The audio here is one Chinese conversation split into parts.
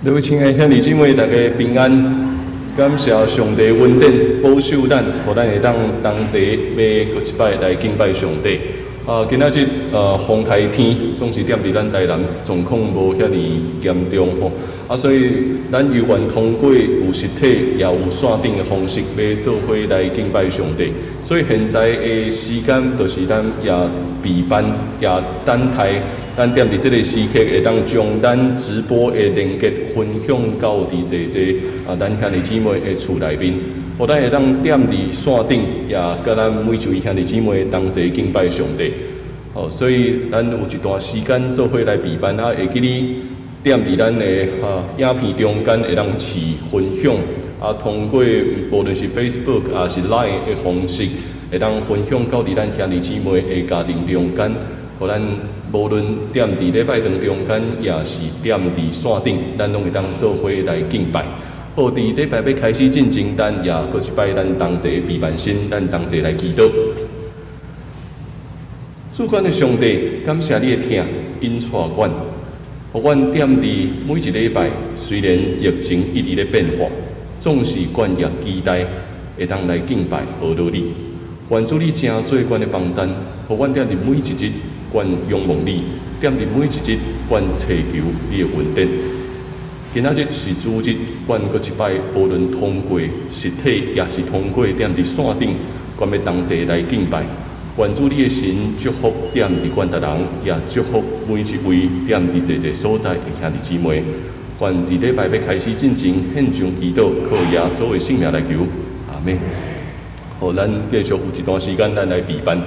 各位亲爱兄弟姊妹，大家平安，感谢上帝恩典保守咱，互咱会当同齐要过一摆来敬拜上帝。今仔日风台天总是踮伫咱台南状况无遐尼严重吼，所以咱犹原通过有实体也有线顶的方式要做伙来敬拜上帝。所以现在的时间就是咱也备班也等待。咱踮伫即个时刻，会当将咱直播的连接分享到伫咱兄弟姊妹的厝内面，互咱会当踮伫线顶，也甲咱每一位兄弟姊妹同齐敬拜上帝。所以咱有一段时间做伙来备班会记你踮伫咱的影片中间会当试分享，通过无论是 Facebook 也是 Line 的方式，会当分享到伫咱兄弟姊妹的家庭中间，互咱。无论踮伫礼拜堂中间，也是踮伫线顶，咱拢会当做伙来敬拜。好，伫礼拜要开始进前，咱也搁一摆咱同齐备万心，咱同齐来祈祷。主管的上帝，感谢你的听，引带阮，互阮踮伫每一礼拜，虽然疫情一直咧变化，总是阮也期待会当来敬拜学到你。愿主你真做阮的帮衬，互阮踮伫每一日。阮仰望你，踮伫每一日，阮祈求你的恩典。今仔日是主日，阮搁一摆，无论通过实体，也是通过踮伫线顶，阮要同齐来敬拜。愿主你的神祝福踮伫阮逐人，也祝福每一位踮伫一所在的兄弟姊妹。愿伫礼拜要开始进前，献上祈祷，靠耶稣的圣名来求，阿门。好，咱继续有一段时间，咱来备班。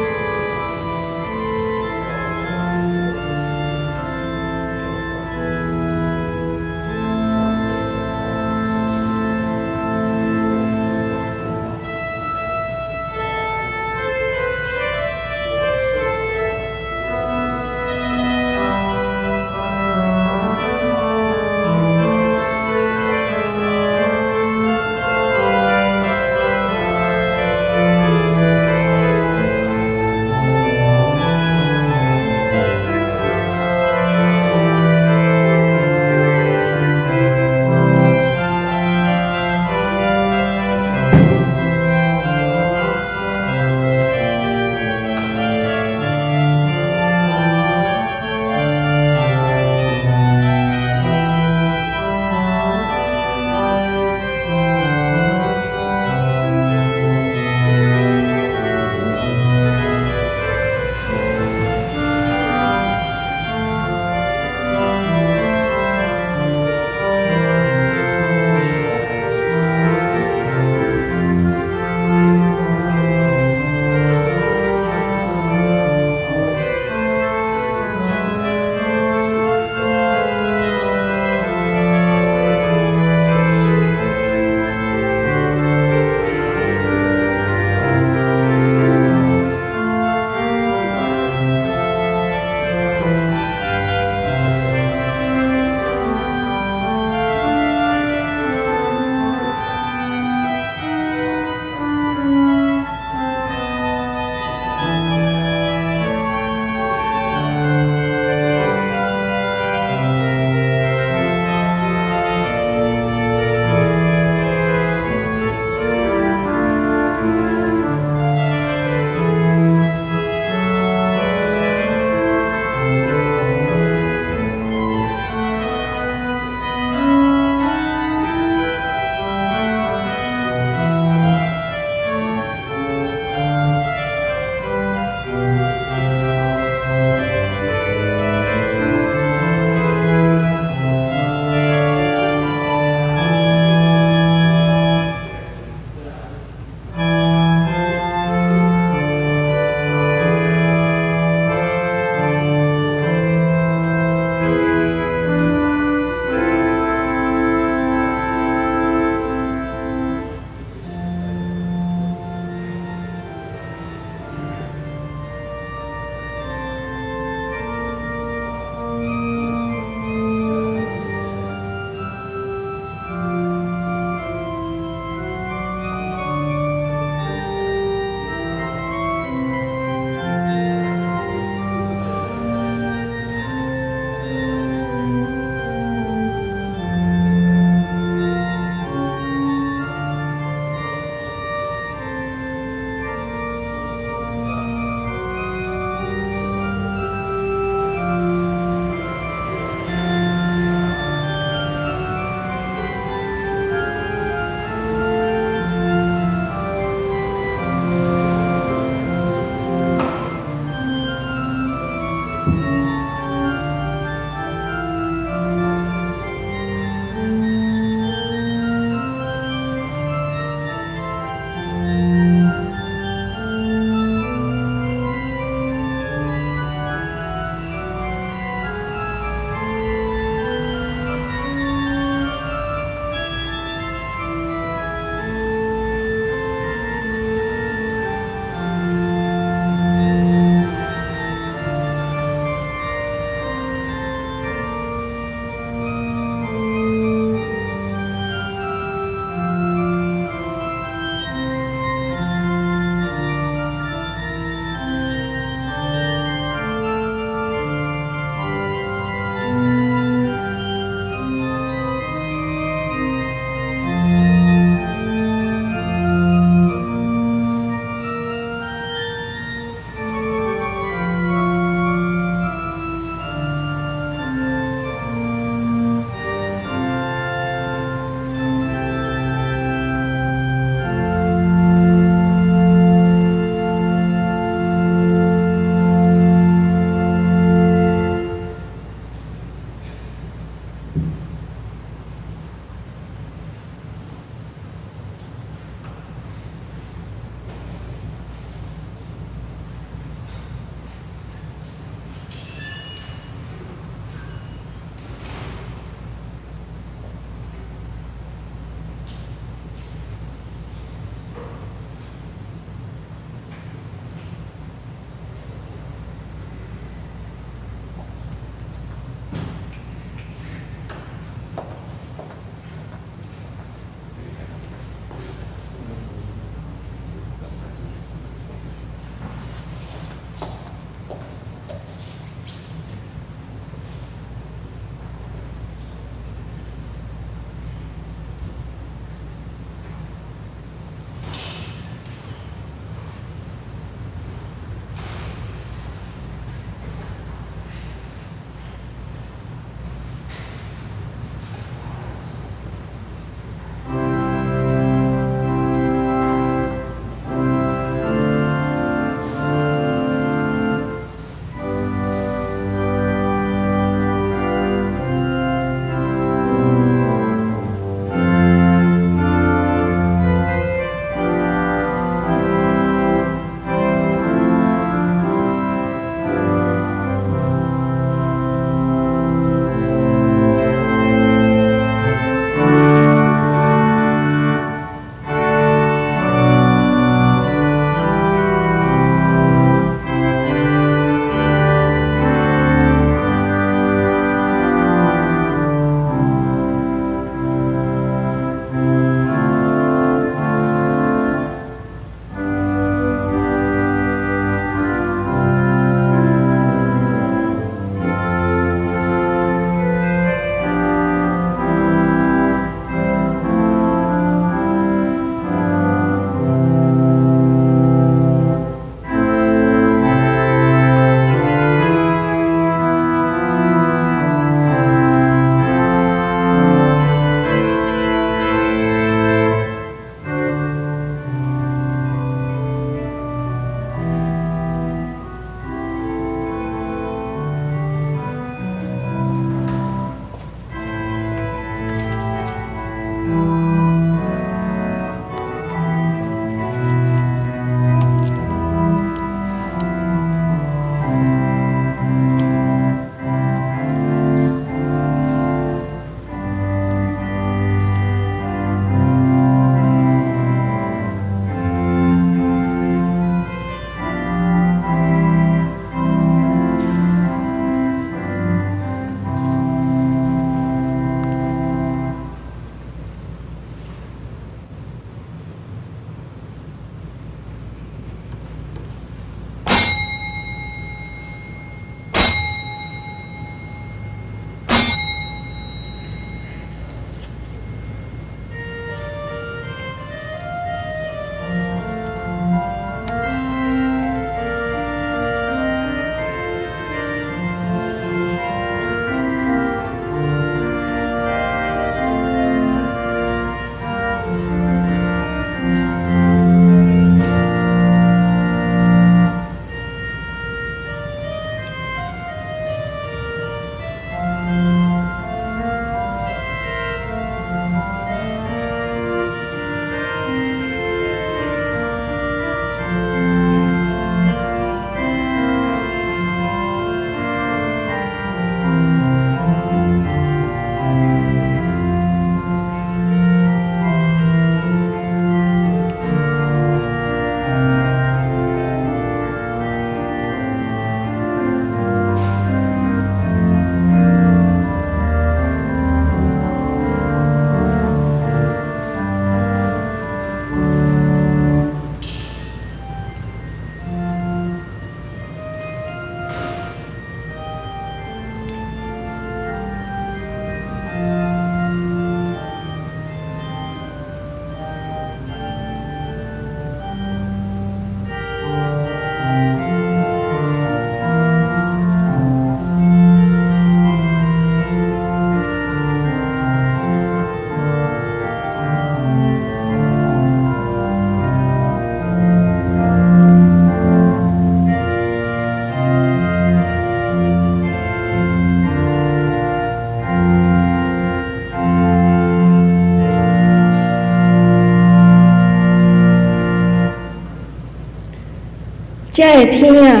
这个天啊，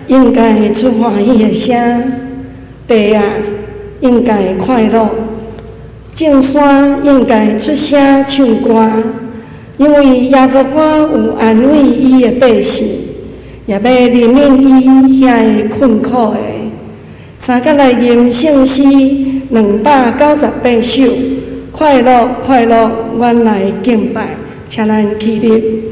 应该会出欢喜的声；地啊，应该会快乐；众山应该出声唱歌，因为耶和华有安慰伊的百姓，也要怜悯伊遐个困苦的。三甲来吟圣诗298首，快乐快乐，原来敬拜，请咱起立。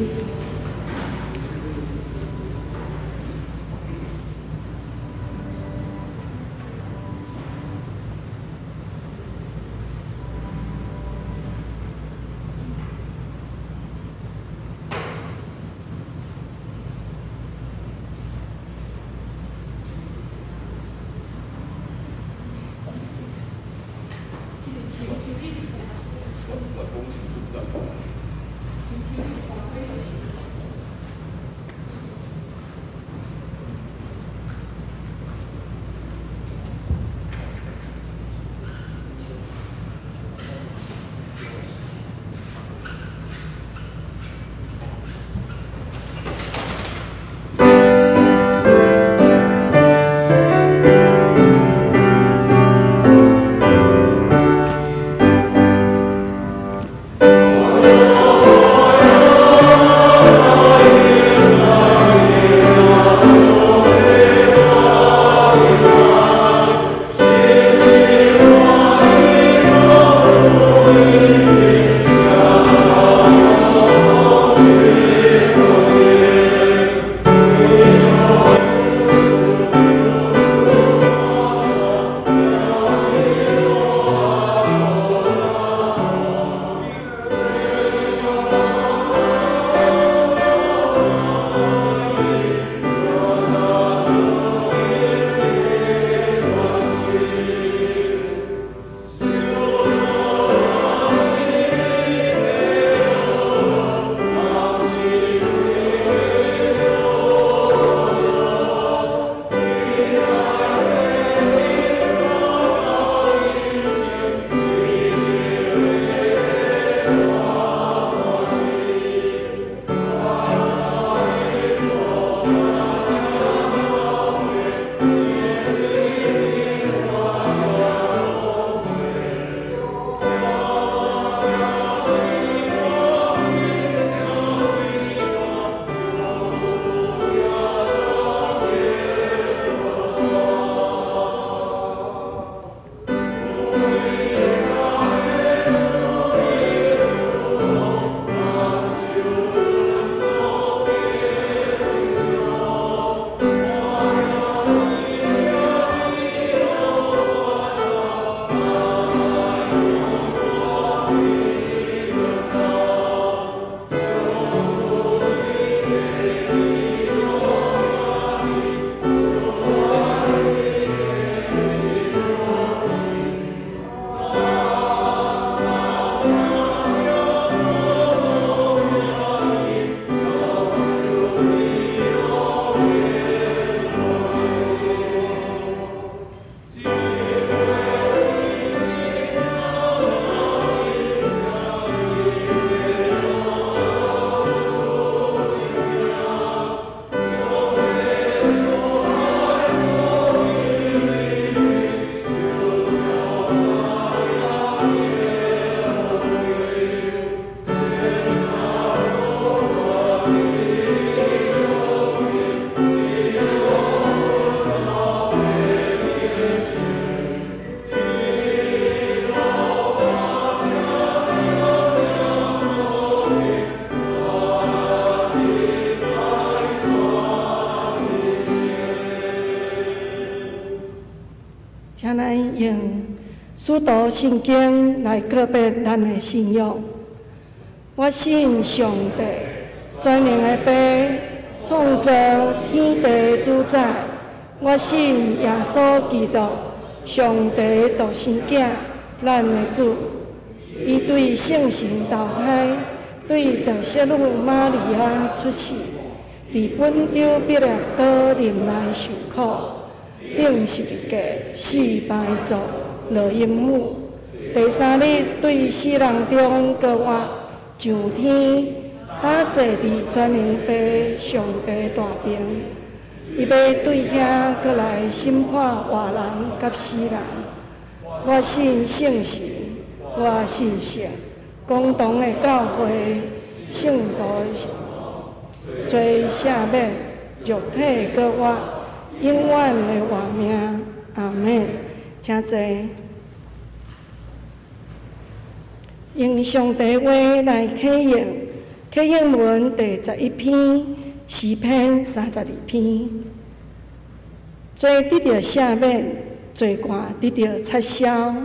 请咱用使徒圣经来告别咱的信仰。我信上帝，全能的爸，创造天地主宰。我信耶稣基督，上帝独生子，咱的主。伊对圣神投胎，对在色女玛利亚出世，伫本州必列岛林内受苦。顶十字架死败作落阴府，第三日对死人中各活上天，打坐伫全能爸上帝大边，伊要对遐过来审判活人甲死人。我信圣神，我信神，共同的教会，圣徒罪赦免，肉体搁活，永远的活命。阿门。请坐。用上帝话来启应，启应文第11篇，诗篇32篇。罪得到赦免，罪过得到撤销。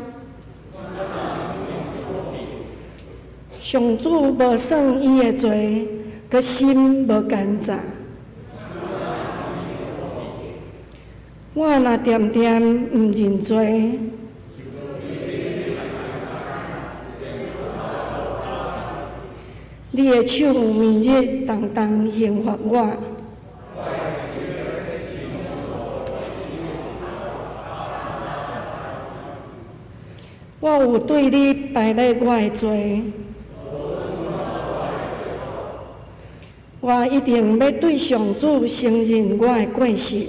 上主无算伊的罪，佮心无干燥。我若点点毋认罪，你的手暝日重重刑罚我。我有对你摆咧我的罪，我一定要对上主承认我的过失。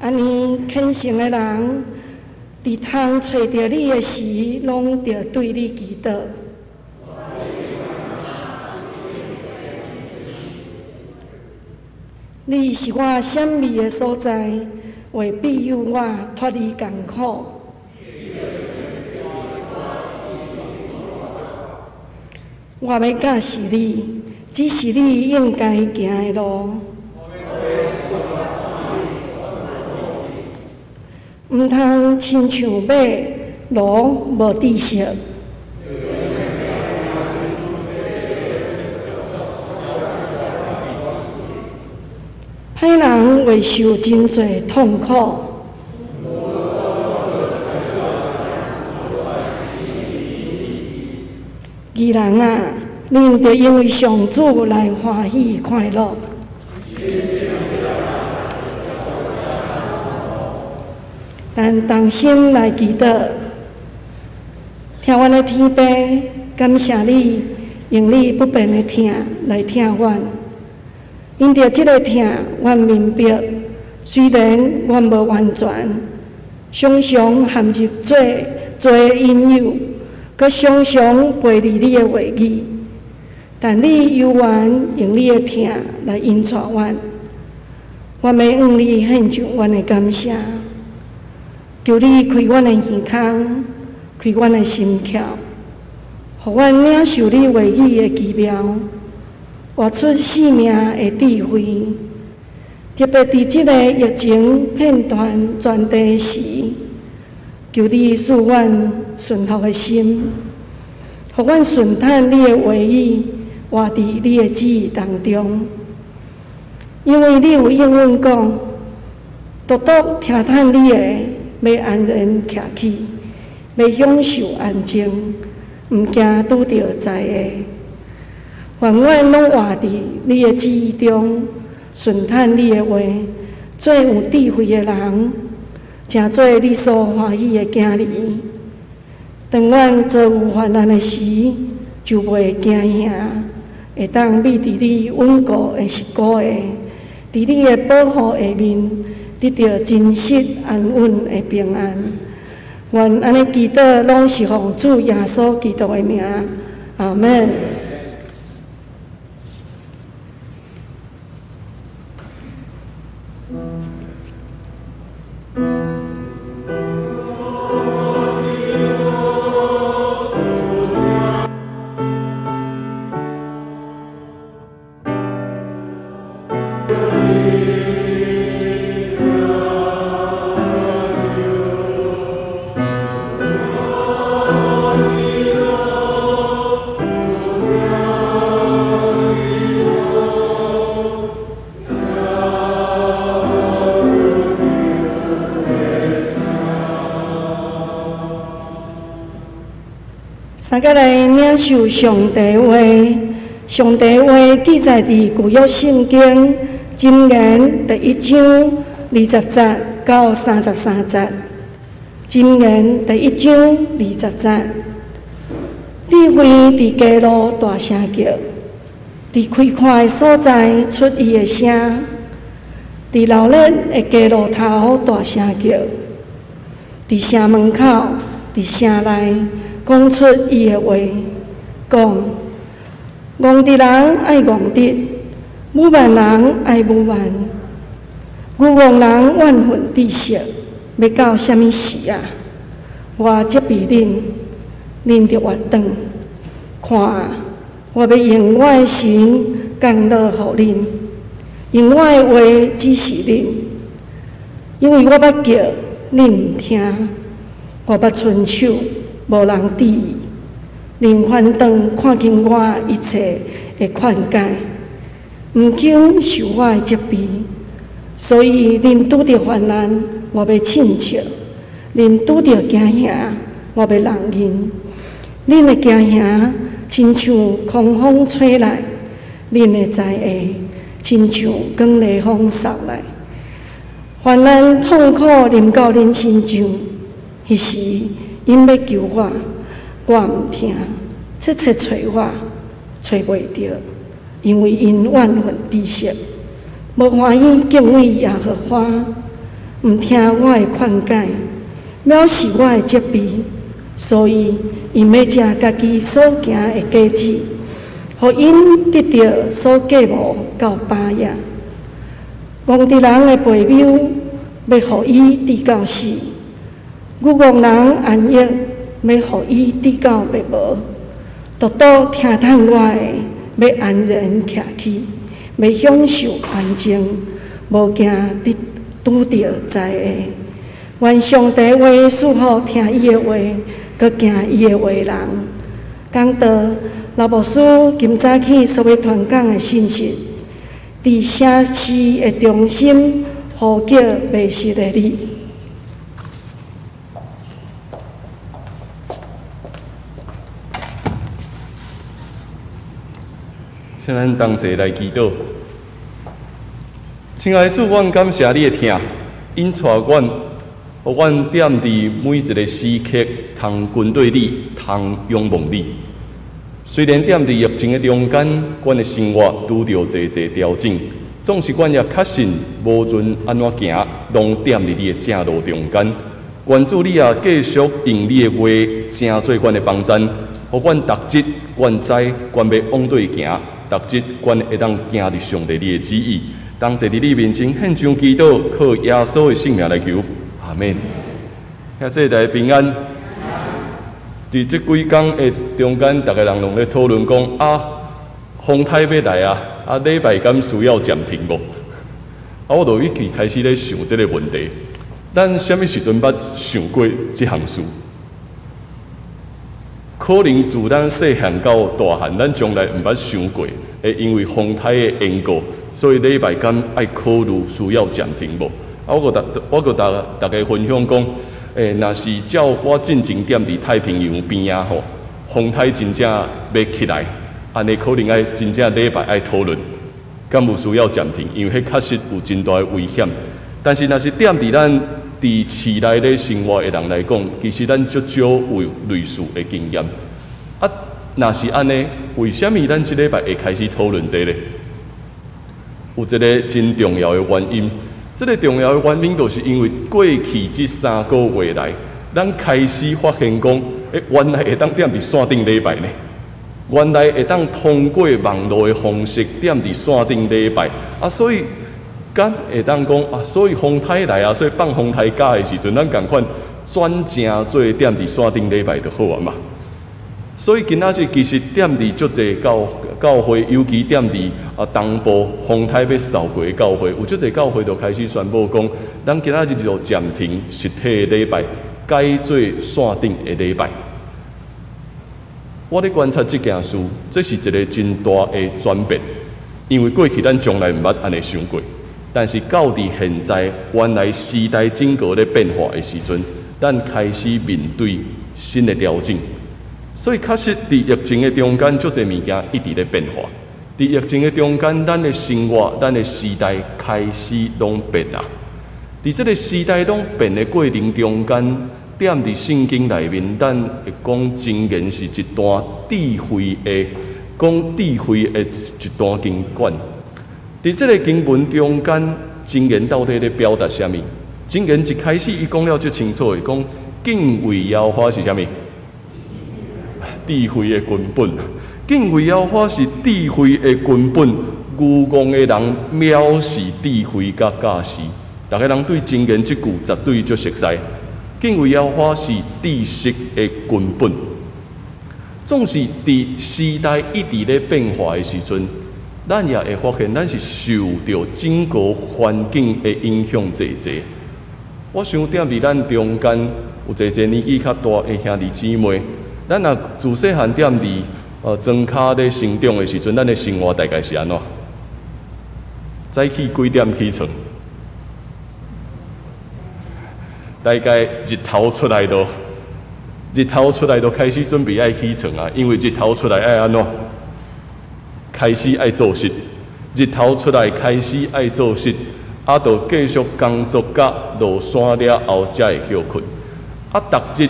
安尼虔诚的人，伫通找着你的时，拢着对你祈祷。你是我闪避的所在，为庇佑我脱离艰苦。我要教示你，只是你应该行的路。毋通亲像马，路无知识。歹人会受真侪痛苦。义人啊，恁得因为上主来欢喜快乐。但同心来祈祷，听阮的天父，感谢你用你不变的疼来疼阮。因着这个疼，阮明白，虽然阮无完全，常常陷入罪引诱，佮常常背离你的话语，但你犹原用你的疼来引带阮。阮要向你献上阮的感谢。求你开阮的耳孔，开阮的心窍，互阮领受你话语的奇妙，活出生命的智慧。特别伫即个疫情片段传递时，求你赐阮顺服的心，互阮顺探你的话语，活伫你的旨意当中。因为你有应允讲，独独听探你的。要安然徛起，要享受安静，毋惊拄着灾厄。愿阮拢活伫你的旨意中，顺探你的话，做有智慧的人，诚做你所欢喜的囝儿。当阮遭有患难的时，就袂惊吓，会当秘伫你稳固的膝骨下，伫你的保护下面。得到真实安稳的平安，愿安尼祈祷拢是奉主耶稣基督的名，阿门。三个来领受上帝话，上帝话记载伫旧约圣经箴言第1章20节到33节。箴言第1章20节，智慧伫街路大声叫，伫开阔的所在出伊的声，伫热闹的街路头大声叫，伫城门口、伫城内讲出伊的话，讲憨直人爱憨直，武万人爱武万，愚憨人怨恨知识，要到什么时啊？我责备恁，恁着活转，看啊！我要用我的神降落互恁，用我的话指示恁，因为我捌叫恁毋听，我捌伸手无人知意，恁反转看见我一切的劝解，毋肯受我的责备，所以恁拄着患难，我要请笑；恁拄着惊吓，我要人忍。恁的惊吓，亲像狂风吹来；恁的灾厄，亲像光烈风扫来。患难痛苦临到恁身上，迄时因要救我，我毋听，切切找我，找袂着，因为因怨恨知识，无欢喜敬畏耶和华，毋听我的劝解，藐视我的责备。所以，因要食家己所行的果子，互因得到所计谋到巴野。憨直人的陪友，要互伊直到死；愚憨人安逸，要互伊直到灭亡。独独听叹我的，要安然徛起，要享受安静，无惊拄着灾厄。愿上帝话赐福听伊的话。佮行伊的话人，讲到老牧师今早起所要传讲的信息，伫城市的中心呼叫迷失的你。请咱同齐来祈祷。亲爱的主，阮感谢你的听，因带阮。互阮踮伫每一个时刻，通军队你，通仰望你。虽然踮伫疫情的中间，阮的生活拄着侪侪调整，总是阮也确信，无论安怎行，拢踮伫你的正路中间。愿主你也继续用你的话，成做阮的帮衬，互阮逐日，阮知，阮要往对行，逐日，阮会当行入上帝你的旨意，当坐伫你面前献上祈祷，靠耶稣的性命来求。阿免，遐这大家平安。伫这几天的中间，大家人拢咧讨论讲啊，风台要来啊，啊礼拜敢需要暂停无？啊，我就一直开始咧想这个问题。咱什么时阵捌想过这项事？可能自咱细汉到大汉，咱从来毋捌想过，会因为风台的缘故，所以礼拜敢爱考虑需要暂停无？啊，我个大家分享讲，若是照我进前踮伫太平洋边啊吼，风台真正要起来，安尼可能爱真正礼拜爱讨论，敢有需要暂停，因为迄确实有真大的危险。但是若是踮伫咱伫市内咧生活的人来讲，其实咱足少有类似的经验。啊，若是安尼，为什么咱即礼拜会开始讨论这个？有一个真重要的原因。这个重要的原因，就是因为过去这3个月来，咱开始发现讲，原来会当踮伫线顶礼拜呢。原来会当通过网络的方式踮伫线顶礼拜，啊，所以敢会当讲啊，所以风台来啊，所以放风台假的时阵，咱共款转正做踮伫线顶礼拜就好啊嘛。所以今仔日其实踮伫足侪教会，尤其踮伫东部风台要扫过的教会，有足侪教会就开始宣布讲，咱今仔日就暂停实体的礼拜，改做线顶的礼拜。我咧观察这件事，这是一个真大的转变，因为过去咱从来毋捌安尼想过，但是到伫现在，原来时代整个咧变化的时阵，咱开始面对新的调整。所以，确实伫疫情的中间，足侪物件一直咧变化。伫疫情的中间，咱的生活、咱的时代开始拢变啊。伫这个时代拢变的过程中间，踮伫圣经内面，咱会讲真言是一段智慧的，讲智慧的一段经卷。伫这个经文中间，真言到底咧表达啥物？真言一开始伊讲了最清楚的，讲敬畏耶和华是啥物？智慧的根本。敬畏耶和华是智慧的根本。愚妄的人藐视智慧甲假识。大家人对真言这句绝对足熟悉。敬畏耶和华是知识的根本。总是伫时代一直咧变化的时阵，咱也会发现，咱是受到整个环境的影响济济。我想踮伫咱中间有济济年纪较大的兄弟姊妹，咱若自细汉踮伫庄脚咧成长的时阵，咱的生活大概是安怎？早起几点起床？大概日头出来都开始准备爱起床啊，因为日头出来爱安怎？开始爱做事，日头出来开始爱做事，啊，就继续工作甲落山了后才会休困。啊，逐日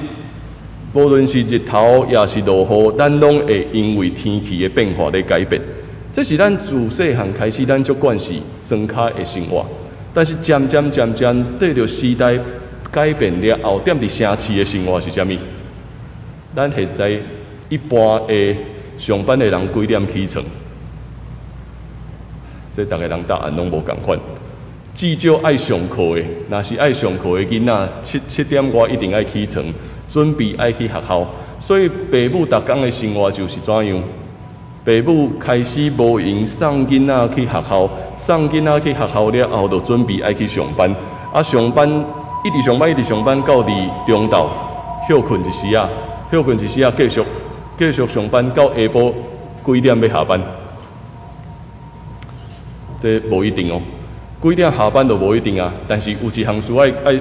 无论是日头也是落雨，咱拢会因为天气的变化咧改变。这是咱自细汉开始，咱就惯是庄脚的生活，但是渐渐对着时代改变了后，踮伫城市的生活是啥物？咱现在一般的上班的人几点起床？这大家人答案拢无共款。至少爱上课的，若是爱上课的囡仔，7点外一定爱起床，准备爱去学校。所以父母逐工的生活就是怎样？父母开始无闲送囡仔去学校，送囡仔去学校了后，就准备爱去上班。啊，上班一直上班到伫中昼休困一时啊，继续上班到下晡几点要下班？这无一定哦，几点下班就无一定啊。但是有一项事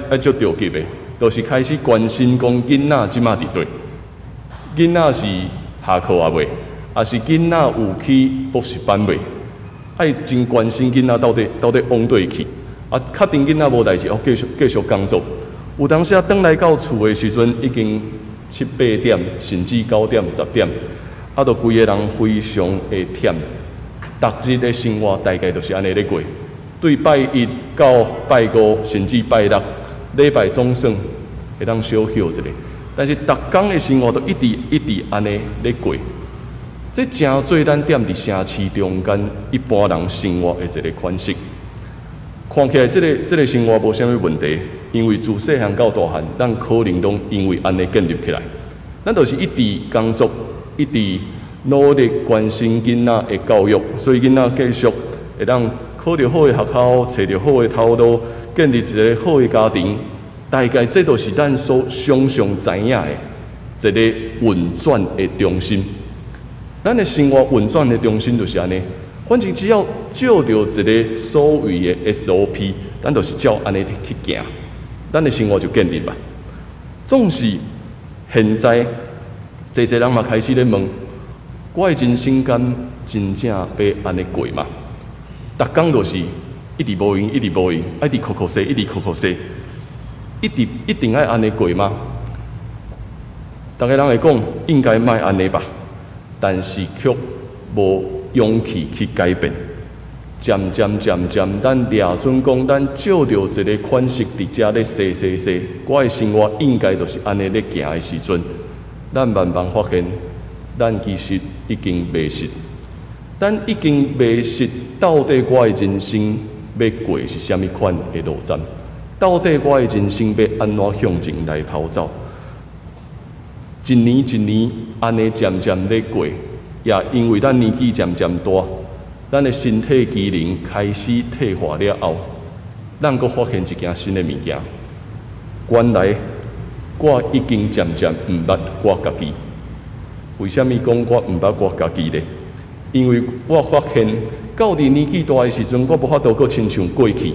爱足着急的，就是开始关心讲囡仔即马伫对，囡仔是下课啊未？也是囡仔有去补习班未？爱真关心囡仔到底往对去。啊，确定囡仔无代志，哦，继续工作。有当时转来到厝的时阵，已经7、8点，甚至9点、10点，啊，就规个人非常的忝。逐日的生活大概就是安尼咧过。对拜一到拜五，甚至拜六，礼拜总算会当小休一下。但是逐工的生活都一直安尼咧过。这真做咱踮伫城市中间一般人生活的一个款式。看起来这个生活无啥物问题，因为自细汉到大汉，咱可能拢因为安尼建立起来。咱就是一直工作，一直努力关心囡仔的教育，所以囡仔继续会当考到好的学校，找到好的头路，建立一个好的家庭。大概这都是咱所常知影的一个运转的中心。咱的生活运转的中心就是安尼。反正只要照着一个所谓的 SOP， 咱就是照安尼去行，咱的生活就建立吧。总是现在，济人嘛开始咧问，我的人生敢真正要安尼过吗？逐工就是一直无闲，一直哭西，一定爱安尼过吗？大家人会讲应该莫安尼吧，但是却无勇气去改变，渐，咱抓准讲，咱照着一个款式伫遮咧洗，我的生活应该就是安尼咧行的时阵，咱慢慢发现，咱其实已经迷失。咱已经迷失，到底我的人生要过是啥物款的路站？到底我的人生要安怎向前来跑走？一年安尼渐咧过。也因为咱年纪渐大，咱的身体机能开始退化了后，咱阁发现一件新的物件。原来我已经渐毋捌我家己。为什么讲我毋捌我家己呢？因为我发现到伫年纪大的时阵，我无法度阁亲像过去，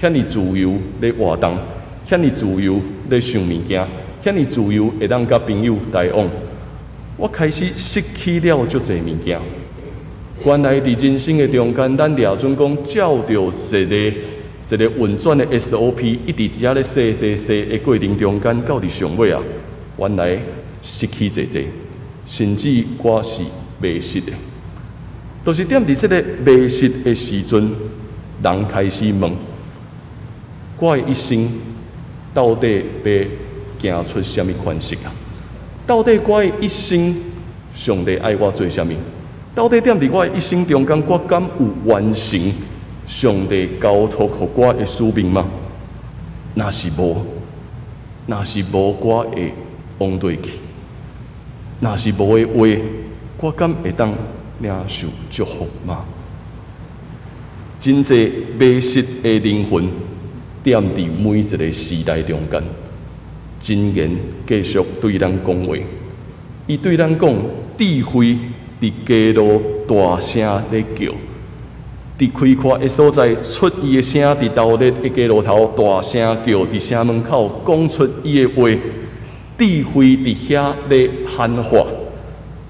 遐尼自由咧活动，遐尼自由咧想物件，遐尼自由会当甲朋友来往。我开始失去了足侪物件。原来伫人生的中间，咱抓准讲照着一一个运转的 SOP， 一直伫遐咧洗的过程中间，到伫上尾啊，原来失去侪，甚至我是迷失的。就是踮伫即个迷失的时阵，人开始问：我的一生到底要行出什么款式啊？到底我的一生，上帝爱我做什么？到底踮伫我的一生中间，我敢有完成上帝交托给我的使命吗？若是无，我会往对去；若是无的话，我敢会当领受祝福吗？真侪迷失的灵魂，踮伫每一个时代中间，真言继续对咱讲话。伊对咱讲，智慧伫街路大声咧叫。伫开阔的所在，出伊的声；伫道路的街路头大声叫；伫城门口讲出伊的话。智慧伫遐咧喊话。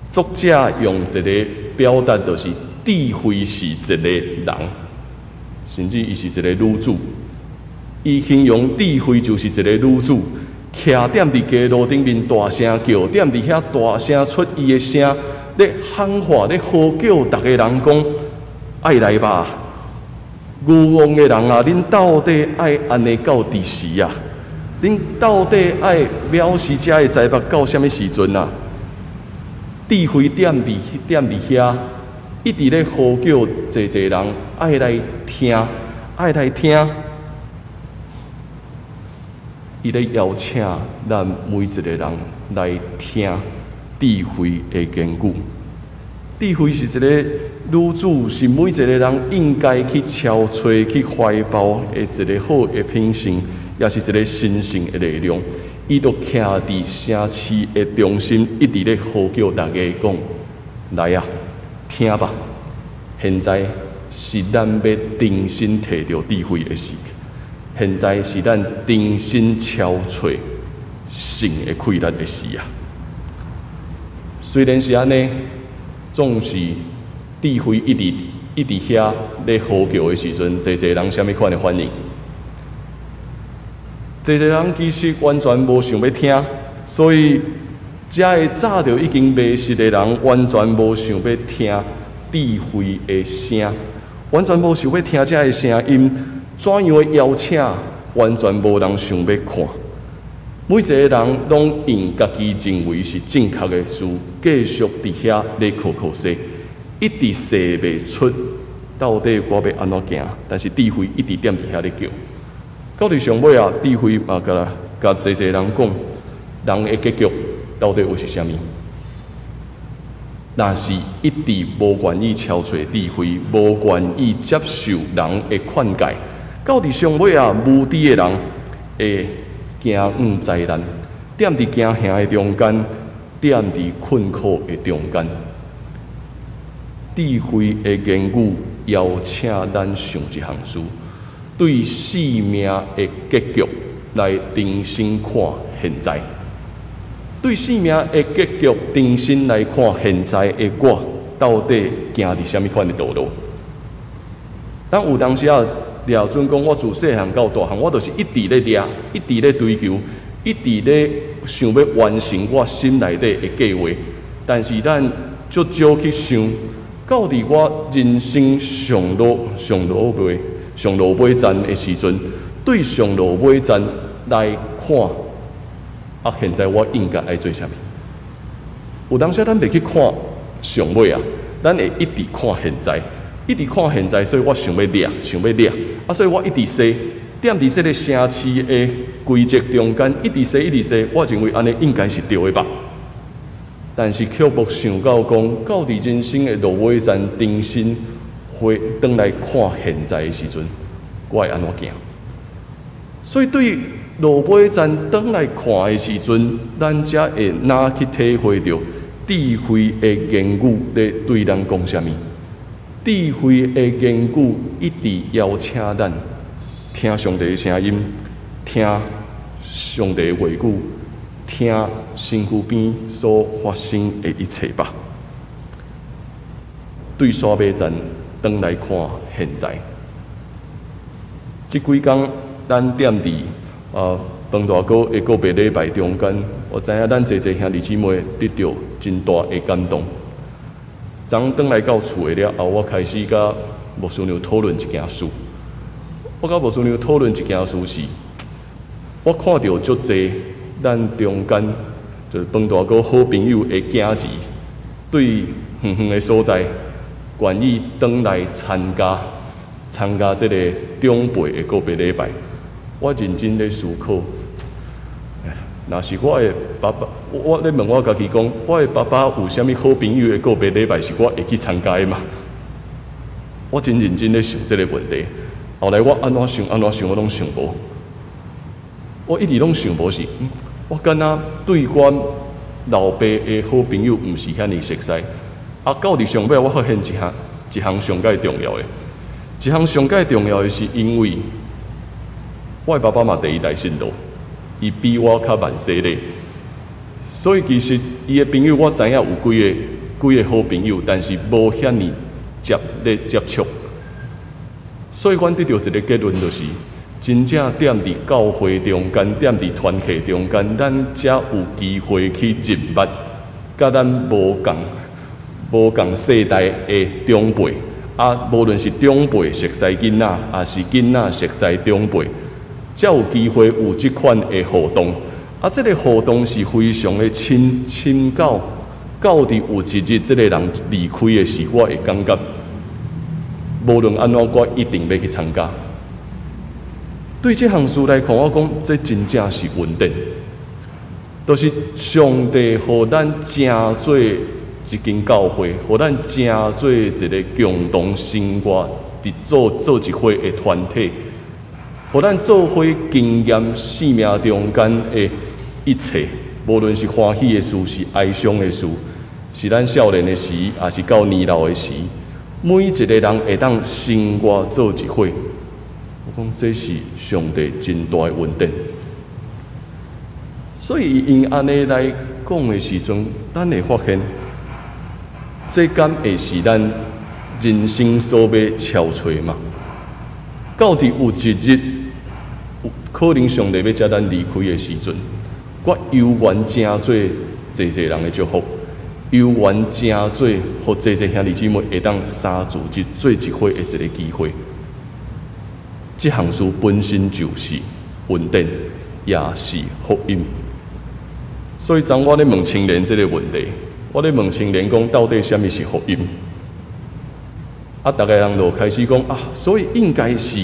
作者用一个表达，就是智慧是一个人，甚至伊是一个女子。伊形容智慧就是一个女子，徛踮伫街路顶面大声叫，踮伫遐大声出伊的声，咧喊话，咧呼叫逐个人讲。爱来吧，愚妄的人啊！恁到底爱安尼到伫时啊？恁到底爱藐视遮的财帛到什么时阵啊？智慧踮伫遐，一直咧呼叫侪人爱来听，爱来听。伊咧邀请咱每一个人来听智慧的言语。智慧是一个女子，是每一个人应该去敲吹、去怀抱的一个好的品性，也是一个神圣的力量。伊都徛伫城市的中心，一直咧呼叫大家讲：来啊，听吧！现在是咱要重新摕到智慧的时刻，现在是咱重新敲吹神的开力的时啊！虽然是安尼。总是智慧一直遐咧呼叫的时阵，侪人什么款的反应？侪人其实完全无想要听，所以遮会早就已经迷失的人，完全无想要听智慧的声，完全无想要听遮的声音。怎样的邀请，完全无人想要看。每一个人拢用家己认为是正确的事，继续伫遐咧口说，一直说袂出到底我要安怎行。但是智慧一直踮伫遐咧叫。到底上尾啊，智慧嘛，甲侪人讲，人的结局到底会是啥物？若是一直无愿意敲找智慧，无愿意接受人的劝诫，到底上尾啊，无知的人会行灾难，踮伫惊吓的中间，踮伫困苦的中间。智慧的言语邀请咱想一项事，对生命的结局来重新看现在。对生命的结局重新来看现在的我，到底行伫什么款的道路？咱有当时啊。了准讲，我自细汉到大汉，我就是一直咧掠，一直咧追求，一直咧想要完成我心内底的计划。但是咱足少去想，到伫我人生上路尾站的时阵，对上路尾站来看，啊，现在我应该爱做啥物？有当时咱袂去看上尾啊，咱会一直看现在。一直看现在，所以我想要掠，啊！所以我一直说，踮伫这个城市的规则中间，一直说，我认为安尼应该是对的吧。但是却无想到讲，到伫人生的路尾站，重新回转来看现在的时阵，我会安怎行？所以对路尾站转来看的时阵，咱才会哪去体会到智慧的言语咧对咱讲啥物？智慧的言语一直邀请咱听上帝的声音，听上帝的话语，听身躯边所发生的一切吧。对沙尾站转来看现在，即几工咱踮伫饭大哥的告别礼拜中间，我知影咱侪兄弟姊妹得到真大的感动。昨昏转来到厝的了后，我开始甲牧师娘讨论一件事。我甲牧师娘讨论一件事是，我看到足侪咱中间就是饭大哥好朋友的囝儿，对远远的所在，愿意转来参加这个长辈的告别礼拜。我认真咧思考，若是我的爸爸，我咧问我家己讲，我的爸爸有啥物好朋友的告别礼拜是我会去参加的吗？我真认真咧想这个问题。后来我安怎想，我拢想无。我一直拢想无是，我敢若对我老爸的好朋友毋是遐尼熟悉。到伫上尾，我发现一项上界重要的，是因为我的爸爸嘛第一代信徒，伊比我较慢洗礼，所以其实伊的朋友我知影有几个好朋友，但是无遐尼接触。所以，阮得到一个结论，就是真正踮伫教会中间，踮伫团契中间，咱才有机会去认捌，甲咱无共世代的长辈。无论是长辈熟悉囡仔，还是囡仔熟悉长辈，才有机会有即款的互动。这个互动是非常的亲到伫有一日，这个人离开的时，我会感觉。无论安怎，我一定要去参加。对这项事来看，我讲这真正是稳定，都是上帝互咱成做一间教会，互咱成做一个共同生活，伫做一伙的团体，互咱做伙经验生命中间的一切，无论是欢喜的事，是哀伤的事，是咱少年的时，还是到年老的时。每一个人会当生活做一伙，我讲这是上帝真大的恩典。所以用安尼来讲的时阵，咱会发现，这敢会是咱人生所要憔悴嘛？到底有一日，可能上帝要将咱离开的时阵，我犹原正做济人的祝福。犹原正做，互济兄弟姊妹会当三组织做一伙的一个机会。这项事本身就是稳定，也是福音。所以，当我咧问青年这个问题，我咧问青年讲，到底什么是福音？大家人就开始讲所以应该是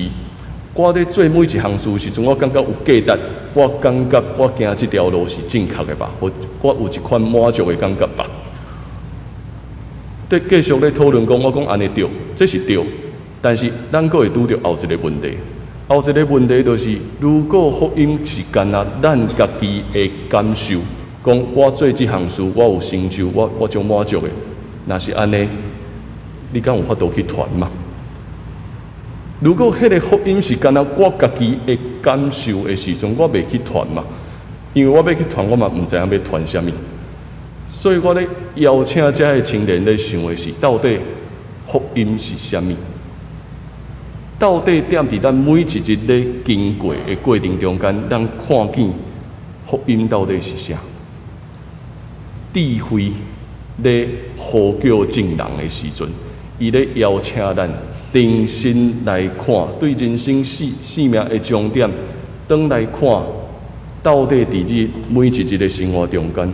我咧做每一项事时阵，我感觉有价值，我感觉我行这条路是正确的吧，我有一款满足的感觉吧。继续咧讨论讲，我讲安尼对，这是对，但是咱阁会拄着后一个问题。后一个问题就是，如果福音是干那咱家己的感受，讲我做这项事，我有成就，我就满足的。若是安尼，你敢有法度去传吗？如果迄个福音是干那我家己的感受的时阵，我袂去传嘛，因为我要去传，我嘛唔知影要传啥物。所以我咧邀请这些青年咧想的是，到底福音是啥物？到底踮伫咱每一日咧经过的过程中间，咱看见福音到底是啥？智慧咧呼叫众人的时阵，伊咧邀请咱定心来看，对人生生命的重点，转来看，到底伫你每一日的生活中间。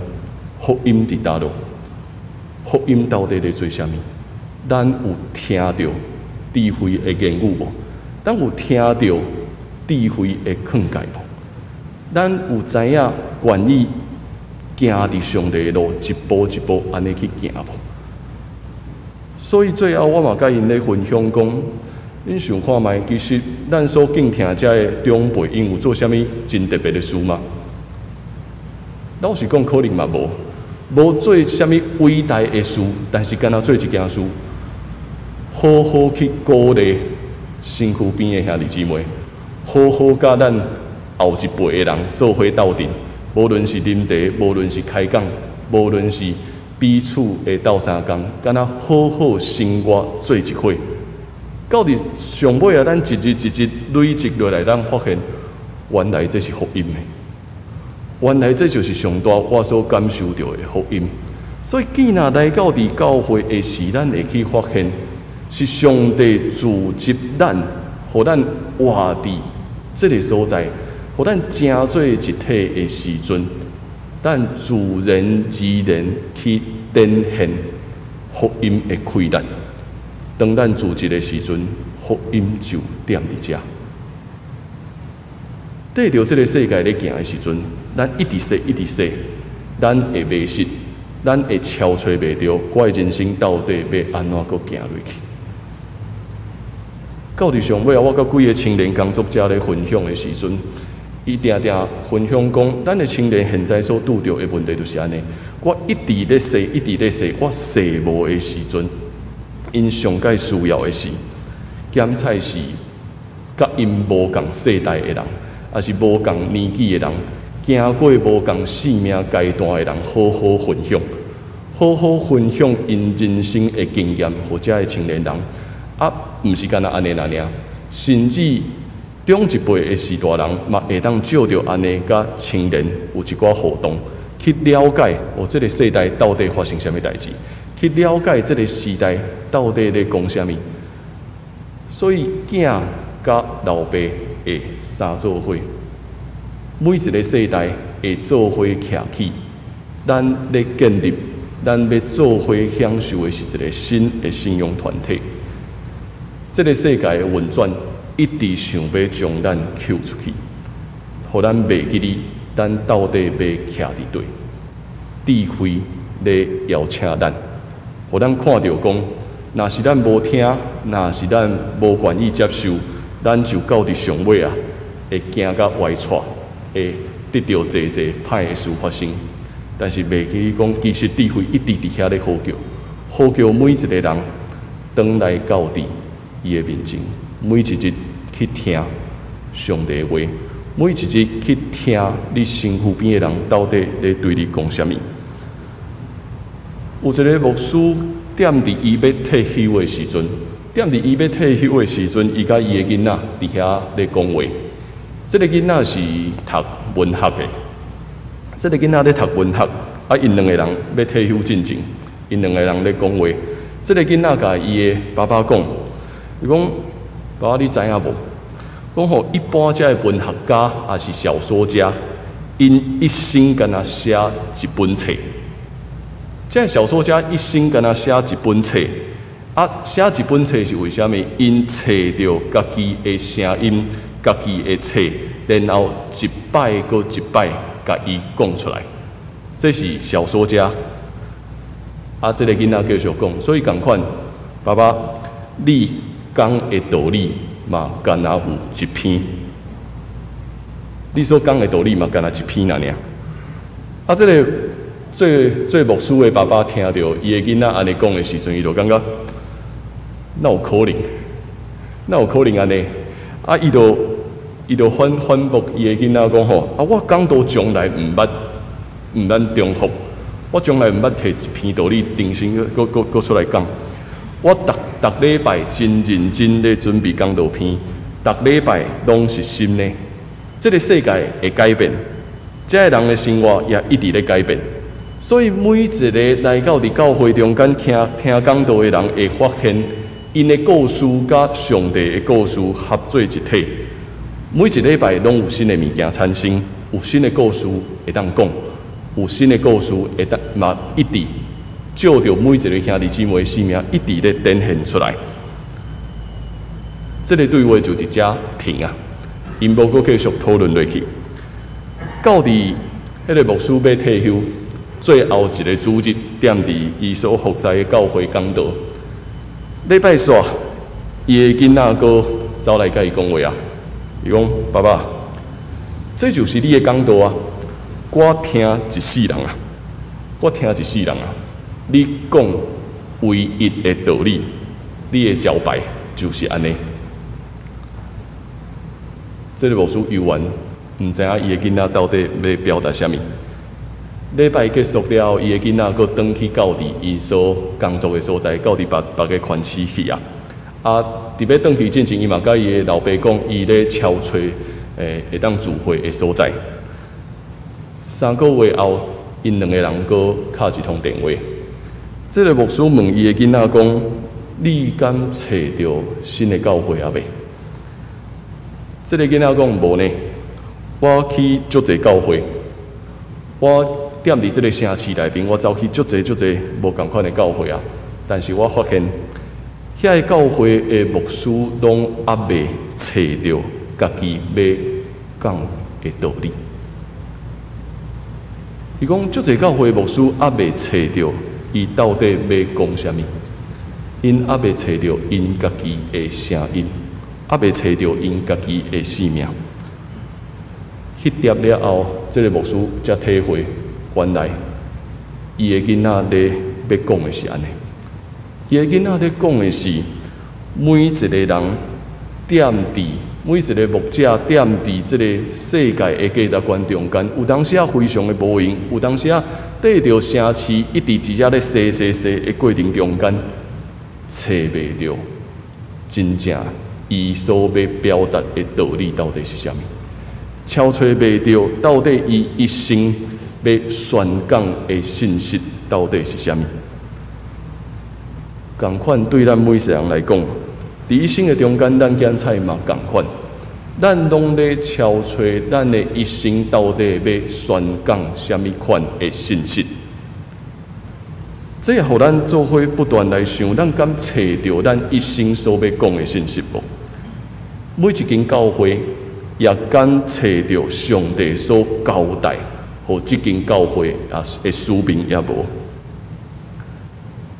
福音伫倒落，福音到底在做啥物？咱有听到智慧的言语无？咱有听到智慧的劝诫无？咱有知影愿意行伫上帝的路，一步一步安尼去行无？所以最后我嘛甲因咧分享讲，恁想看觅，其实咱所敬听遮的长辈，因有做啥物真特别的事吗？老实讲，可能嘛无做啥物伟大的事，但是敢若做一件事，好好去鼓励身躯边的兄弟姊妹，好好甲咱后一辈的人做伙斗阵，无论是啉茶，无论是开讲，无论是彼此的斗相共，敢若好好生活做一伙，到伫上尾啊，咱一日一日累积落来，咱发现原来这是福音的，原来这就是上大我所感受到的福音。所以，既然来到伫教会的时，咱会去发现是上帝自接咱，互咱活伫这个所在，互咱成做一体的时阵，咱自然而然去展现福音的开展。当咱自治的时阵，福音就踮伫遮。对着这个世界咧行的时阵，咱一直说，一直说，咱会迷失，咱会超找袂着我的人生到底要安怎搁行落去。到伫上尾啊，我甲几个青年工作者咧分享的时阵，伊定定分享讲，咱的青年现在所拄着的问题就是安尼。我一直咧说，一直咧说，我说无的时阵，因上界需要的是检菜是甲因无共世代的人，也是无共年纪的人，行过无共生命阶段的人，好好分享，好好分享因人生的经验，或者的青年人。啊，毋是干那安尼啦尔，甚至中一辈的时大人，嘛会当照着安尼，甲青年有一寡互动，去了解这个世代到底发生什么代志，去了解这个时代到底咧讲什么。所以囝甲老爸会三做伙，每一个世代会做伙徛起，咱咧建立，咱要做伙享受的是一个新的信仰团体。这个世界的运转一直想要将咱揪出去，互咱袂记哩，咱到底要徛伫对？智慧咧邀请咱，互咱看到讲，若是咱无听，若是咱无愿意接受，咱就到伫上尾啊，会行甲歪错，会得到侪歹的事发生。但是袂记哩讲，其实智慧一直伫遐咧呼叫，呼叫每一个人转来到伫伊的面前，每一日去听上帝的话，每一日去听你身躯边的人到底咧对你讲什么。有一个牧师踮伫伊要退休的时阵，踮伫伊要退休的时阵，伊甲伊的囡仔伫遐咧讲话。这个囡仔是读文学的，这个囡仔咧读文学，啊，因两个人要退休进前，因两个人咧讲话。这个囡仔甲伊的爸爸讲。伊讲：“爸，你知影无？讲吼，一般这文学家也是小说家，因一生敢若写一本册。这小说家一生敢若写一本册，啊，写一本册是为虾米？因找到家己的声音，家己的册，然后一摆搁一摆，甲伊讲出来。这是小说家。啊，这个囡仔继续讲，所以共款，爸爸，你。”讲的道理嘛，敢若有一篇。你所讲的道理嘛，敢若一篇尔。啊，这个做牧师的爸爸听到伊的囡仔安尼讲的时阵，伊就感觉哪有可能？哪有可能安尼？啊，伊就反驳伊的囡仔讲吼，啊，我讲到将来毋捌重复，我将来毋捌摕一篇道理定性搁出来讲。我逐礼拜真认真咧准备讲道片，逐礼拜拢是新的。这个世界会改变，这个人的生活也一直咧改变。所以每一个来到伫教会中间听讲道的人，会发现因的故事甲上帝的故事合做一体。每一礼拜拢有新的物件产生，有新的故事会当讲，有新的故事会当嘛一直。照着每一个兄弟姊妹的生命，一直咧展现出来。这个对话就直接停啊，因无搁继续讨论落去。到伫迄个牧师要退休，最后一个主日，踮伫伊所服侍的教会讲道。礼拜煞，伊的囡仔搁走来甲伊讲话啊，伊讲：“爸爸，这就是你的讲道啊！我听一世人啊，我听一世人啊！”你讲唯一的道理，你的招牌就是安尼。这个牧师犹原唔知影伊的囡仔到底要表达啥物。礼拜结束了，伊的囡仔佫转去到伫伊所工作的所在，到伫别个县市去啊。啊，伫要转去进前，伊嘛甲伊的老爸讲，伊咧敲吹会当聚会的所在。3个月后，因2个人搁敲一通电话。这个牧师问伊的囡仔讲：“你敢找到新的教会啊未？”这个囡仔讲：“无呢，我去足侪教会，我踮伫这个城市内面，我走去足侪无共款的教会啊。但是我发现，遐个教会的牧师拢还未找到家己要讲的道理。伊讲足侪教会的牧师还未找到。”伊到底要讲啥物？因还未找到因家己的声音，还未找到因家己的使命。迄碟了后，这个牧师才体会，原来伊的囡仔咧要讲的是安尼。伊的囡仔咧讲的是，每一个人踮伫每一个牧者踮伫这个世界的价值观中间，有当时啊非常的无用，有当时啊缀着城市一直只只咧踅的过程中间，找袂着真正伊所要表达的道理到底是啥物，超找袂着到底伊一生要宣讲的信息到底是啥物。同款对咱每一个人来讲。伫一生的中间，咱拣菜嘛共款，咱拢咧超找咱的一生到底要宣讲什么款的信息。这互咱做伙不断来想，咱敢找到咱一生所要讲的信息无？每一间教会也敢找到上帝所交代，互这间教会啊的使命也无？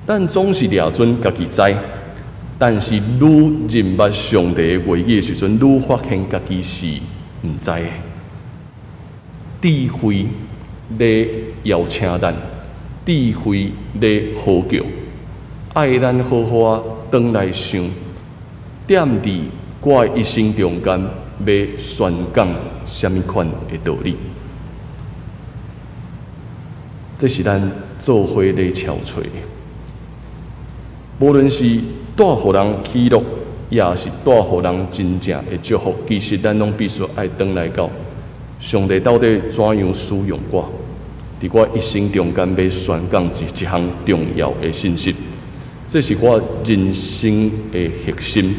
咱总是抓准家己知。但是，愈认捌上帝的话语的时阵，愈发现家己是毋知的。智慧咧邀请咱，智慧咧呼叫，爱咱好好啊，转来想，踮伫我的一生中间要宣讲什么款的道理？这是咱做伙咧敲找的，无论是。带互人喜乐，也是带互人真正的祝福。其实咱拢必须爱转来到上帝到底怎样使用我，伫我一生中间要宣讲一项重要的信息。这是我人生的核心，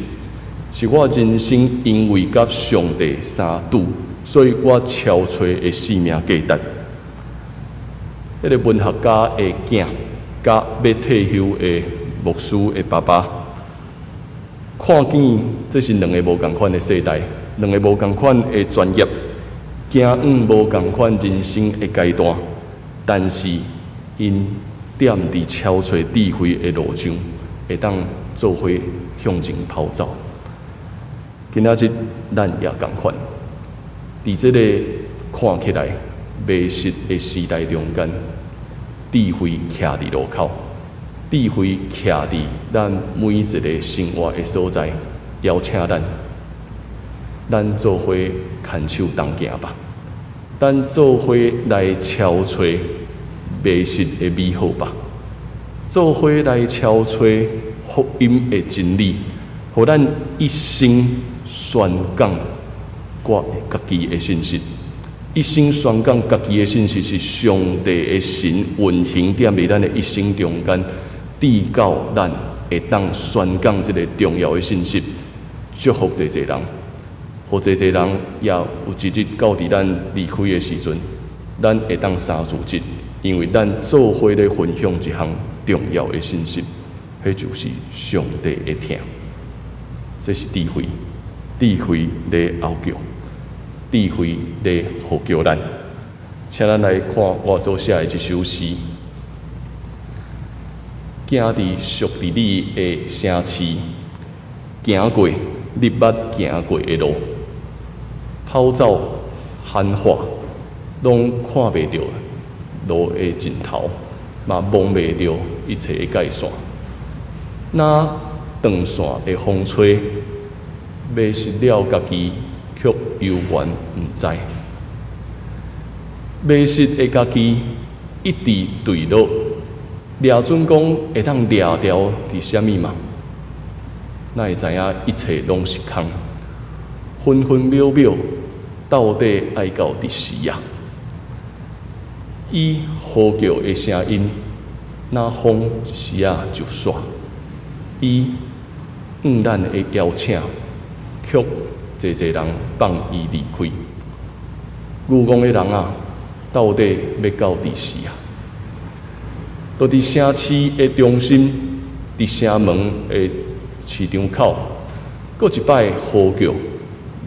是我人生因为甲上帝相拄，所以我超找的使命价值。迄个文学家的囝，甲要退休的牧师的爸爸。看见这是2个无同款的世代，2个无同款的专业，行往无同款人生的阶段，但是因踮伫超找智慧的路上，会当做伙向前跑走。今仔日咱也同款，伫这个看起来迷失的时代中间，智慧徛伫路口。智慧徛伫咱每一个生活的所在，邀请咱做伙牵手同行吧，咱做伙来超找迷失的美好吧，做伙来超找福音的真理，互咱一生宣讲我家己的信息，一生宣讲家己的信息是上帝的神运行踮伫咱的一生中间。递到咱会当宣讲这个重要的信息，祝福侪侪人，互侪侪人也有一日到伫咱离开的时阵，咱会当相助一，因为咱做伙咧分享一项重要的信息，迄就是上帝的听。这是智慧，智慧咧后叫，智慧咧呼叫咱。请咱来看我所写的一首诗。行伫属伫你的城市，行过你捌行过的路，跑走喊话，拢看袂到路的尽头，嘛望袂到一切的界线。那长线的风吹，迷失了家己，却犹原毋知。迷失的家己一直对落。抓准讲会当抓条伫啥物嘛？哪会知影一切拢是空？分分秒秒，到底爱到伫时啊？伊呼叫的声音，那风一时啊就煞。伊咱的邀请，却侪人放伊离开。愚公的人啊，到底要到伫时啊？都伫城市的中心，伫城门的市场口，搁一摆呼叫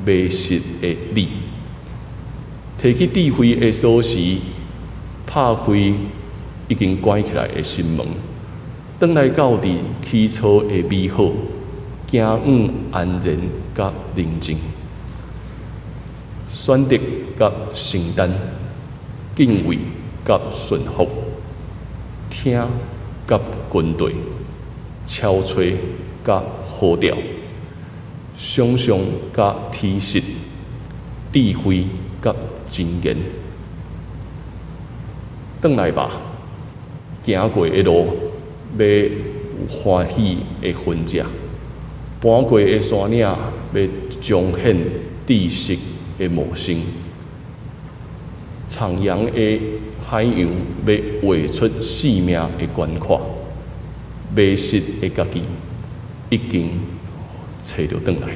迷失的你，摕起智慧的锁匙，拍开已经关起来的心门，转来到伫起初的美好，行往安然甲宁静，选择甲承担，敬畏甲顺服，听甲军队，敲吹甲呼调，想象甲体识，智慧甲真言，转来吧，行过的路要有欢喜的分者，搬过的山岭要彰显知识的模型，徜徉的海洋要画出生命的关阔，迷失的家己已经找着转来，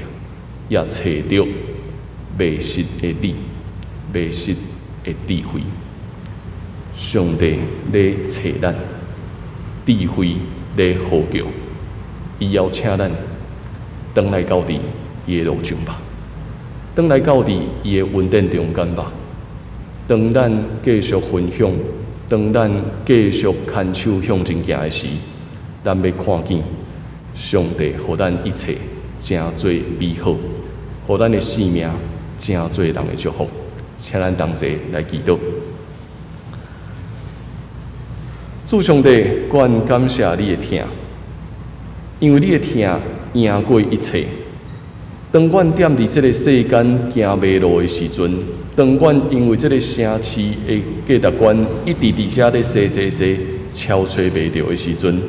也找着迷失的你，迷失的智慧。上帝在找咱，智慧在呼叫，伊邀请咱转来到伫伊的路上吧，转来到伫伊的恩典中间吧。当咱继续分享，当咱继续牵手向前行的时，咱要看见上帝予咱一切真多美好，予咱的生命真多人的祝福。请咱同齐来祈祷。主上帝，愿感谢你的听，因为你的听赢过一切。当阮踮伫这个世间行迷路的时阵，当阮因为这个城市的价值观一直伫遐咧洗，敲吹袂着的时阵，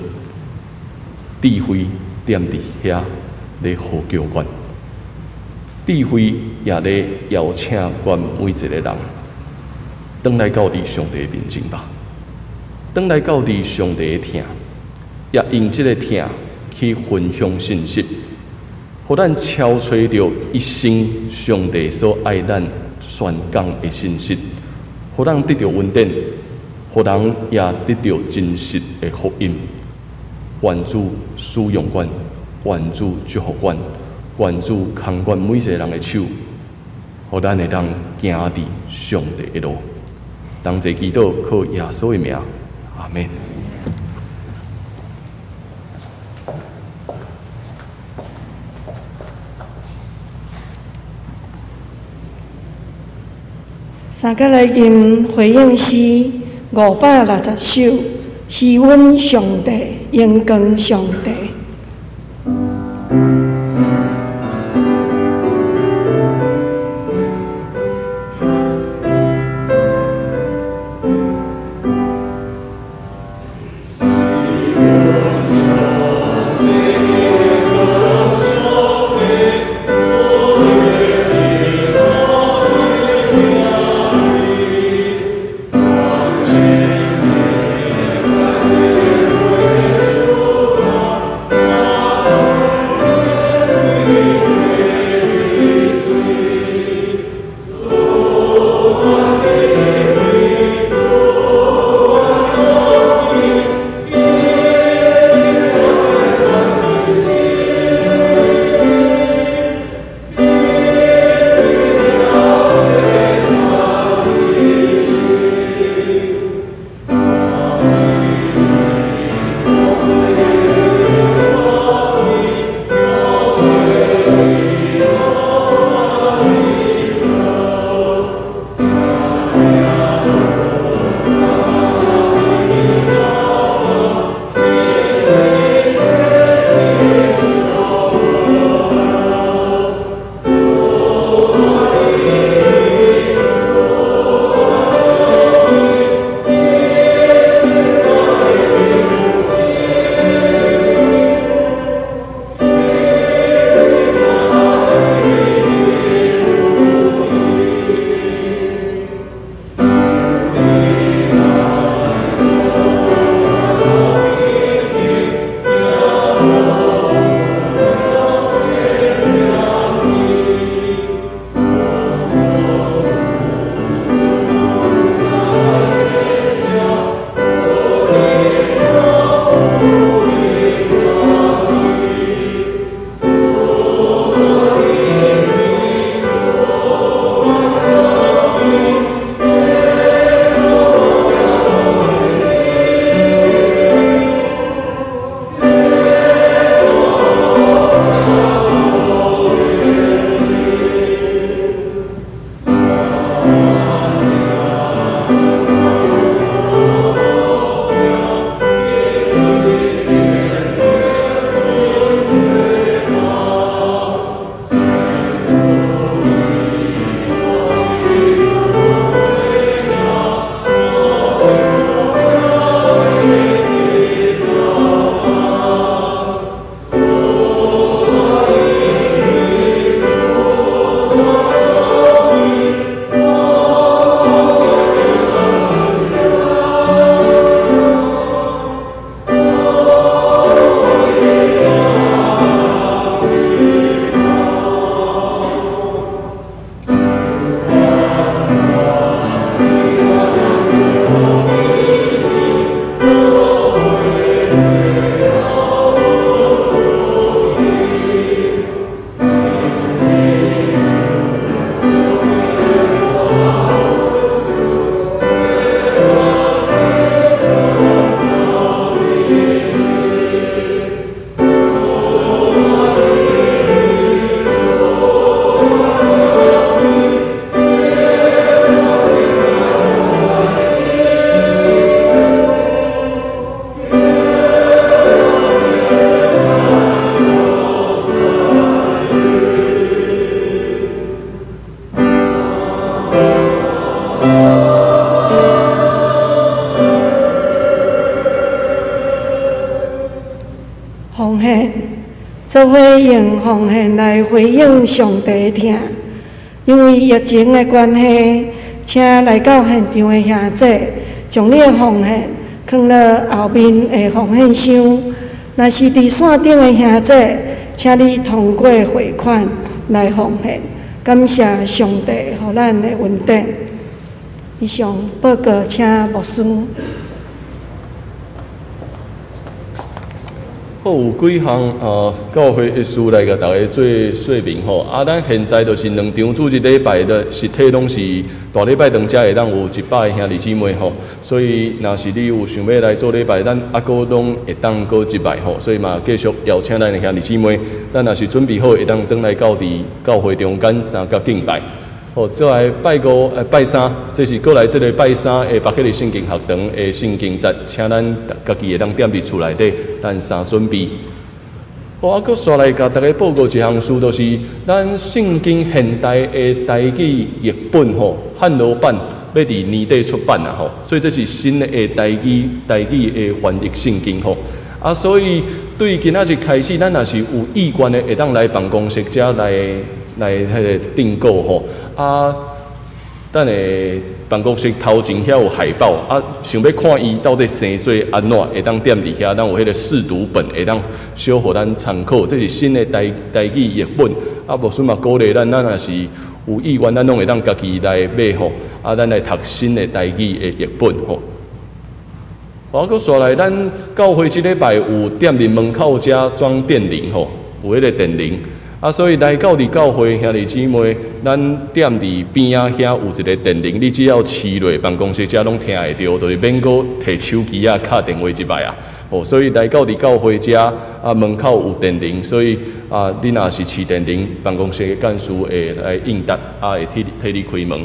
智慧踮伫遐咧呼叫阮，智慧也咧邀请阮每一个人，转来到伫上帝面前吧，转来到伫上帝的听，也用这个听去分享信息。互咱敲吹着一生上帝所爱咱宣讲的信息，互咱得到恩典，互人也得到真实的福音。愿主使用阮，愿主祝福阮，愿主牵阮每一个人的手，互咱会当行伫上帝的路。同齐祈祷，靠耶稣的名，阿门。三个来吟回应诗560首，是阮上帝，荣光上帝。做伙用奉献来回应上帝的听。因为疫情的关系，请来到现场的兄弟，将你的奉献放到后面的奉献箱。若是伫线顶的兄弟，请你通过汇款来奉献。感谢上帝，予咱的恩典。以上报告，请牧师。好，有几项教会的事来甲大家做说明吼。咱现在就是2场主日礼拜的实体拢是大礼拜当才会当有100个兄弟姊妹吼，所以若是你有想要来做礼拜，咱阁拢会当阁1摆吼，所以嘛继续邀请咱的兄弟姊妹，咱若是准备好会当转来到伫教会中间三角敬拜。好，再来拜5、拜3，这是过来这个拜3的白克利圣经学堂的圣经节，请咱家己会当踮伫厝内底，咱三准备。好，阁刷来甲大家报告一项事，就是咱圣经现代的台语译本吼，汉罗版要伫年底出版啦吼，所以这是新的台语的翻译圣经吼。所以对今仔日开始，咱若是有意愿的，会当来办公室遮来迄个订购吼。等下办公室头前遐有海报，想要看伊到底生做安怎，会当踮伫遐，咱有迄个试读本，会当小互咱参考。这是新的台语译本，无算嘛鼓励咱若是有意愿，咱拢会当家己来买吼，咱来读新的台语的译本吼。阁刷来，咱教会即礼拜有踮伫门口遮装电铃吼，有迄个电铃。所以来到伫教会兄弟姊妹，咱踮伫边仔遐有一个电铃，你只要饲落办公室遮拢听会到，就是免阁摕手机敲电话一摆啊。所以来到伫教会遮门口有电铃，所以你若是饲电铃，办公室的干事会来应答，会替你开门。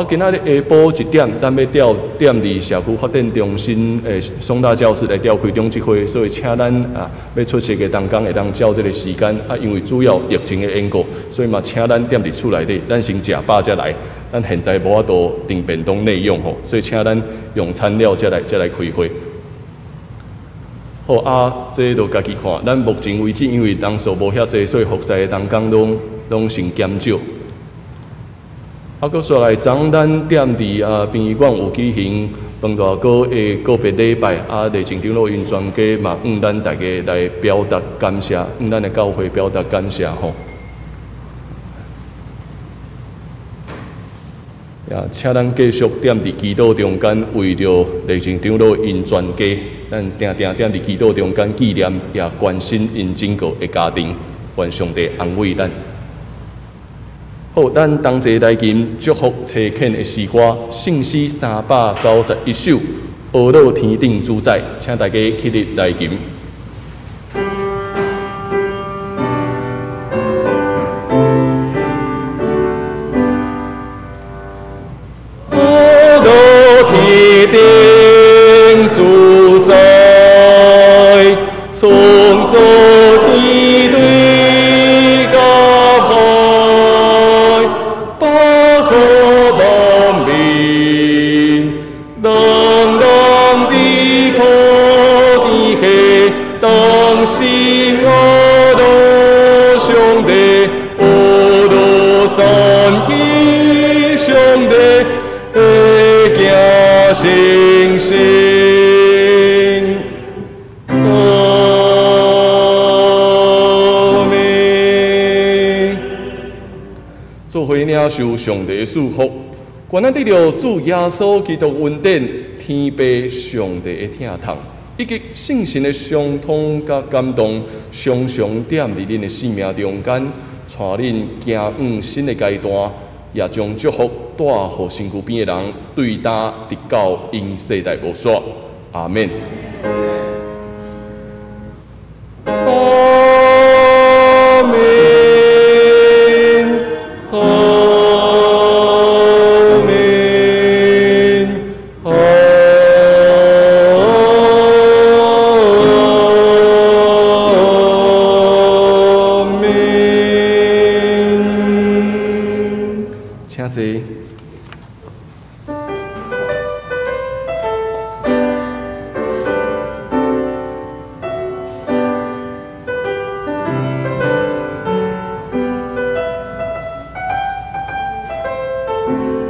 今仔日下晡1点，咱要踮伫社区发展中心松大教室来召开中职会，所以请咱要出席的同工会当照这个时间因为主要疫情的缘故，所以嘛请咱踮伫厝内底，咱先食饱才来。咱现在无法度订便当内用吼，所以请咱用餐了才来开会。好这都家己看。咱目前为止，因为人数无遐济，所以服侍的同工拢先减少。阁说来，昨咱踮伫殡仪馆有举行饭大哥的告别礼拜，内情长老因全家嘛，咱大家来表达感谢，咱的教会表达感谢吼。请咱继续踮伫祈祷中间，为着内情长老因全家，咱定踮伫祈祷中间纪念，也关心因整个的家庭，愿上帝安慰咱。好，咱同齐来吟祝福车恳的诗歌，圣诗391首，翱落天顶主宰，请大家起立来吟。翱落天顶主宰，创造天地甲海。心我的兄弟，我的三弟兄弟，行成圣。阿门。做伙领受上帝的祝福，愿咱得到主耶稣基督恩典，天父上帝的疼痛。以及圣神的相通甲感动，常常踮伫恁的生命中间，带恁行往新的阶段，也将祝福带予身躯边的人，对答直到因世代无煞。阿门。阿门。拜。